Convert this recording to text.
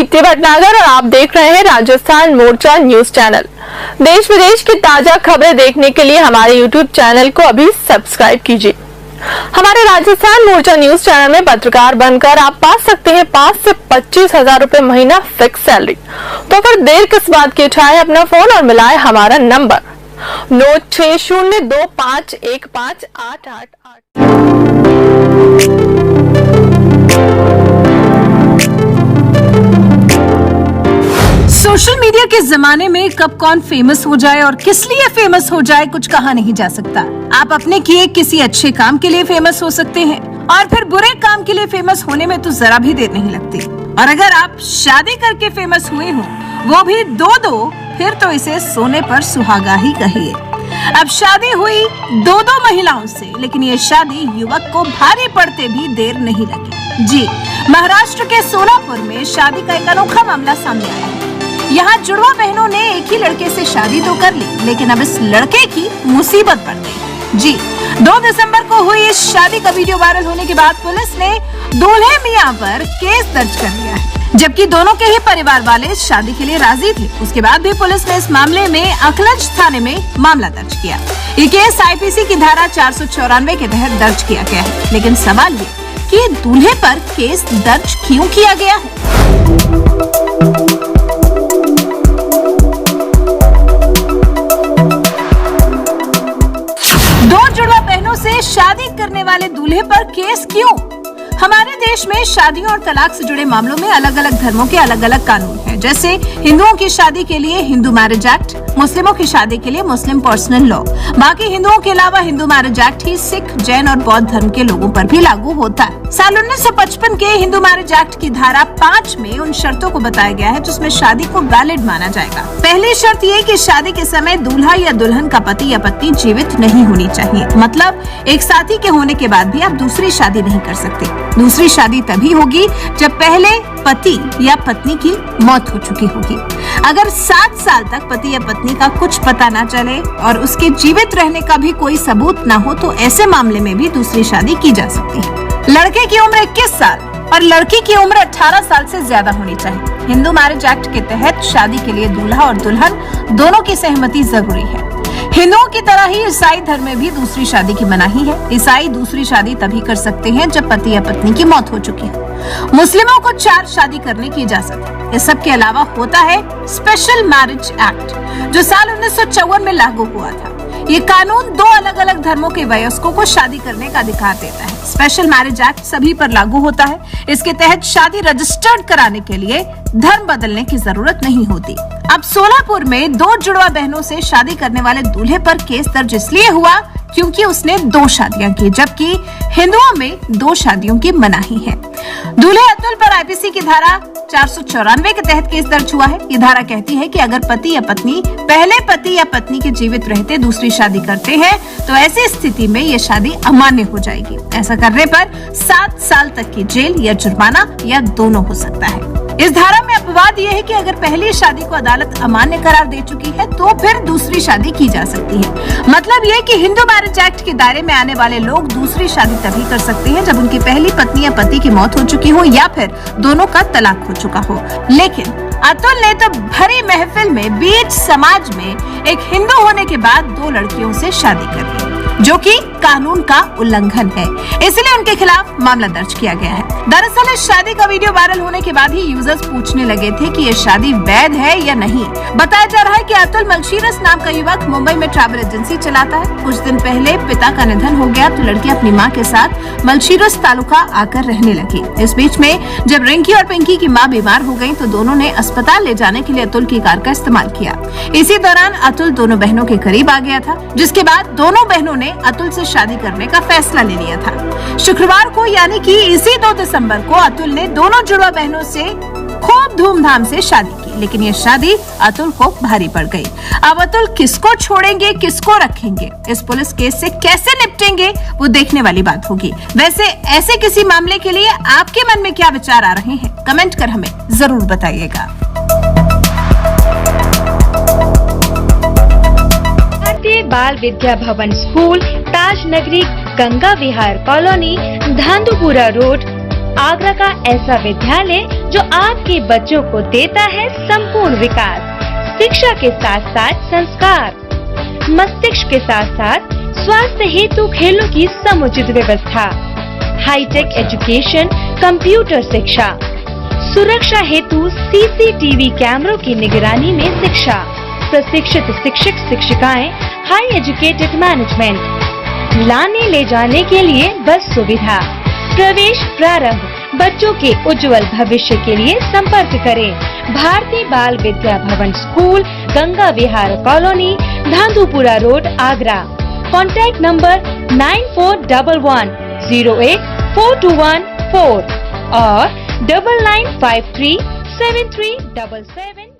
दीप्ति भटनागर और आप देख रहे हैं राजस्थान मोर्चा न्यूज चैनल। देश विदेश की ताजा खबरें देखने के लिए हमारे YouTube चैनल को अभी सब्सक्राइब कीजिए। हमारे राजस्थान मोर्चा न्यूज चैनल में पत्रकार बनकर आप पा सकते हैं 5 से 25 हजार रूपए महीना फिक्स सैलरी। तो फिर देर किस बात की, उठाएं अपना फोन और मिलाएं हमारा नंबर 9602515888। सोशल मीडिया के जमाने में कब कौन फेमस हो जाए और किस लिए फेमस हो जाए कुछ कहा नहीं जा सकता। आप अपने किए किसी अच्छे काम के लिए फेमस हो सकते हैं और फिर बुरे काम के लिए फेमस होने में तो जरा भी देर नहीं लगती। और अगर आप शादी करके फेमस हुए हो, वो भी दो, फिर तो इसे सोने पर सुहागा ही कहिए। अब शादी हुई दो महिलाओं से, लेकिन ये शादी युवक को भारी पड़ते भी देर नहीं लगी। जी, महाराष्ट्र के सोलापुर में शादी का एक अनोखा मामला सामने आया है। यहाँ जुड़वा बहनों ने एक ही लड़के से शादी तो कर ली, लेकिन अब इस लड़के की मुसीबत बढ़ गई। जी, 2 दिसंबर को हुई इस शादी का वीडियो वायरल होने के बाद पुलिस ने दूल्हे मियां पर केस दर्ज कर लिया है, जबकि दोनों के ही परिवार वाले इस शादी के लिए राजी थे। उसके बाद भी पुलिस ने इस मामले में अखलज थाने में मामला दर्ज किया। ये केस IPC की धारा 494 के तहत दर्ज किया गया है, लेकिन सवाल ये कि दूल्हे पर केस दर्ज क्यों किया गया है। से शादी करने वाले दूल्हे पर केस क्यों? हमारे देश में शादियों और तलाक से जुड़े मामलों में अलग अलग धर्मों के अलग अलग कानून हैं। जैसे हिंदुओं की शादी के लिए हिंदू मैरिज एक्ट, मुस्लिमों की शादी के लिए मुस्लिम पर्सनल लॉ। बाकी हिंदुओं के अलावा हिंदू मैरिज एक्ट ही सिख, जैन और बौद्ध धर्म के लोगों पर भी लागू होता है। साल 1955 के हिंदू मैरिज एक्ट की धारा 5 में उन शर्तों को बताया गया है जिसमें शादी को वैलिड माना जाएगा। पहली शर्त ये कि शादी के समय दूल्हा या दुल्हन का पति या पत्नी जीवित नहीं होनी चाहिए। मतलब एक साथी के होने के बाद भी आप दूसरी शादी नहीं कर सकते। दूसरी शादी तभी होगी जब पहले पति या पत्नी की मौत हो चुकी होगी। अगर 7 साल तक पति या पत्नी का कुछ पता न चले और उसके जीवित रहने का भी कोई सबूत न हो तो ऐसे मामले में भी दूसरी शादी की जा सकती है। लड़के की उम्र 21 साल और लड़की की उम्र 18 साल से ज्यादा होनी चाहिए। हिंदू मैरिज एक्ट के तहत शादी के लिए दूल्हा और दुल्हन दोनों की सहमति जरूरी है। हिंदुओं की तरह ही ईसाई धर्म में भी दूसरी शादी की मनाही है। ईसाई दूसरी शादी तभी कर सकते हैं जब पति या पत्नी की मौत हो चुकी है। मुस्लिमों को 4 शादी करने की इजाजत है। इस सब के अलावा होता है स्पेशल मैरिज एक्ट, जो साल 1954 में लागू हुआ था। ये कानून 2 अलग अलग धर्मों के वयस्कों को शादी करने का अधिकार देता है। स्पेशल मैरिज एक्ट सभी पर लागू होता है। इसके तहत शादी रजिस्टर्ड कराने के लिए धर्म बदलने की जरूरत नहीं होती। अब सोलापुर में 2 जुड़वा बहनों से शादी करने वाले दूल्हे पर केस दर्ज इसलिए हुआ क्योंकि उसने 2 शादियां की, जबकि हिंदुओं में 2 शादियों की मनाही है। दूल्हे अतुल पर IPC की धारा 494 के तहत केस दर्ज हुआ है। ये धारा कहती है कि अगर पति या पत्नी पहले पति या पत्नी के जीवित रहते दूसरी शादी करते हैं तो ऐसी स्थिति में ये शादी अमान्य हो जाएगी। ऐसा करने पर 7 साल तक की जेल या जुर्माना या दोनों हो सकता है। इस धारा में अपवाद ये है कि अगर पहली शादी को अदालत अमान्य करार दे चुकी है तो फिर दूसरी शादी की जा सकती है। मतलब ये कि हिंदू मैरिज एक्ट के दायरे में आने वाले लोग दूसरी शादी तभी कर सकते हैं जब उनकी पहली पत्नी या पति की मौत हो चुकी हो या फिर दोनों का तलाक हो चुका हो। लेकिन अतुल ने तो भरी महफिल में बीच समाज में एक हिंदू होने के बाद 2 लड़कियों से शादी कर ली, जो कि कानून का उल्लंघन है। इसलिए उनके खिलाफ मामला दर्ज किया गया है। दरअसल इस शादी का वीडियो वायरल होने के बाद ही यूजर्स पूछने लगे थे कि ये शादी वैध है या नहीं। बताया जा रहा है कि अतुल मलशीरस नाम का युवक मुंबई में ट्रैवल एजेंसी चलाता है। कुछ दिन पहले पिता का निधन हो गया तो लड़की अपनी माँ के साथ मलशीरस तालुका आकर रहने लगी। इस बीच में जब रिंकी और पिंकी की माँ बीमार हो गयी तो दोनों ने अस्पताल ले जाने के लिए अतुल की कार का इस्तेमाल किया। इसी दौरान अतुल दोनों बहनों के करीब आ गया था, जिसके बाद दोनों बहनों ने अतुल से शादी करने का फैसला ले लिया था। शुक्रवार को यानी कि इसी 2 दिसंबर को अतुल ने दोनों जुड़वा बहनों से खूब धूमधाम से शादी की, लेकिन ये शादी अतुल को भारी पड़ गई। अब अतुल किसको छोड़ेंगे, किसको रखेंगे, इस पुलिस केस से कैसे निपटेंगे वो देखने वाली बात होगी। वैसे ऐसे किसी मामले के लिए आपके मन में क्या विचार आ रहे हैं, कमेंट कर हमें जरूर बताइएगा। भारतीय बाल विद्या भवन स्कूल, ताज नगरी, गंगा विहार कॉलोनी, धांधुपुरा रोड, आगरा का ऐसा विद्यालय जो आपके बच्चों को देता है संपूर्ण विकास। शिक्षा के साथ साथ संस्कार, मस्तिष्क के साथ साथ स्वास्थ्य हेतु खेलों की समुचित व्यवस्था, हाईटेक एजुकेशन, कंप्यूटर शिक्षा, सुरक्षा हेतु सीसीटीवी कैमरों की निगरानी में शिक्षा, प्रशिक्षित शिक्षक शिक्षिकाएं, हाई एजुकेटेड मैनेजमेंट, लाने ले जाने के लिए बस सुविधा। प्रवेश प्रारंभ। बच्चों के उज्जवल भविष्य के लिए संपर्क करें भारतीय Bal Vidya Bhavan school, Ganga Vihar colony, Dhandhupura road, Agra. Contact number 9411084214 और 9953737777।